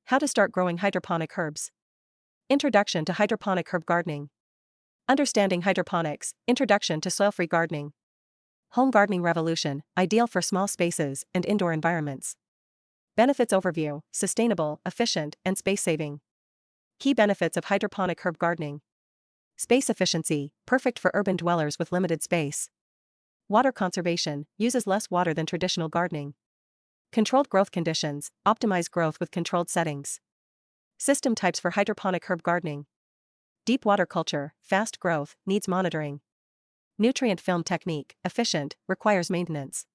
How to start growing hydroponic herbs. Introduction to hydroponic herb gardening. Understanding hydroponics, introduction to soil-free gardening. Home gardening revolution, ideal for small spaces and indoor environments. Benefits overview, sustainable, efficient, and space-saving. Key benefits of hydroponic herb gardening. Space efficiency, perfect for urban dwellers with limited space. Water conservation, uses less water than traditional gardening. Controlled growth conditions, optimize growth with controlled settings. System types for hydroponic herb gardening. Deep water culture, fast growth, needs monitoring. Nutrient film technique, efficient, requires maintenance.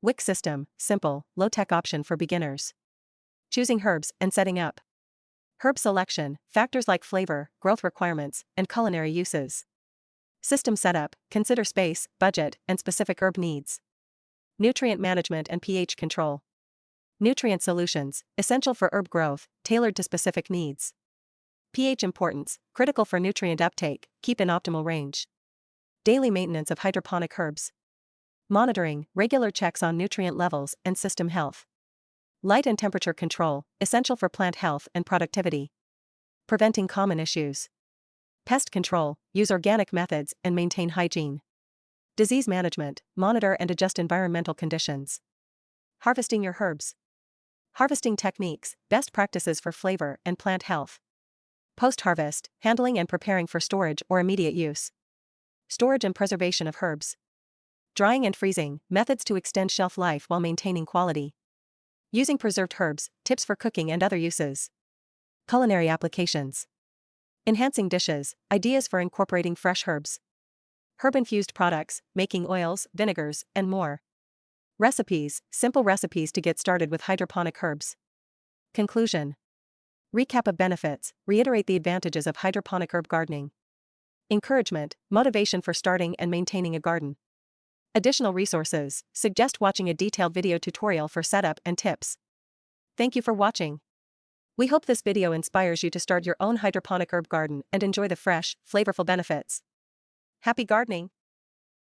Wick system, simple, low-tech option for beginners. Choosing herbs and setting up. Herb selection, factors like flavor, growth requirements, and culinary uses. System setup, consider space, budget, and specific herb needs. Nutrient management and pH control. Nutrient solutions, essential for herb growth, tailored to specific needs. pH importance, critical for nutrient uptake, keep in optimal range. Daily maintenance of hydroponic herbs. Monitoring, regular checks on nutrient levels and system health. Light and temperature control, essential for plant health and productivity. Preventing common issues. Pest control, use organic methods and maintain hygiene. Disease management, monitor and adjust environmental conditions. Harvesting your herbs. Harvesting techniques, best practices for flavor and plant health. Post-harvest, handling and preparing for storage or immediate use. Storage and preservation of herbs. Drying and freezing, methods to extend shelf life while maintaining quality. Using preserved herbs, tips for cooking and other uses. Culinary applications. Enhancing dishes, ideas for incorporating fresh herbs. Herb-infused products, making oils, vinegars, and more. Recipes, simple recipes to get started with hydroponic herbs. Conclusion. Recap of benefits, reiterate the advantages of hydroponic herb gardening. Encouragement, motivation for starting and maintaining a garden. Additional resources, suggest watching a detailed video tutorial for setup and tips. Thank you for watching. We hope this video inspires you to start your own hydroponic herb garden and enjoy the fresh, flavorful benefits. Happy gardening!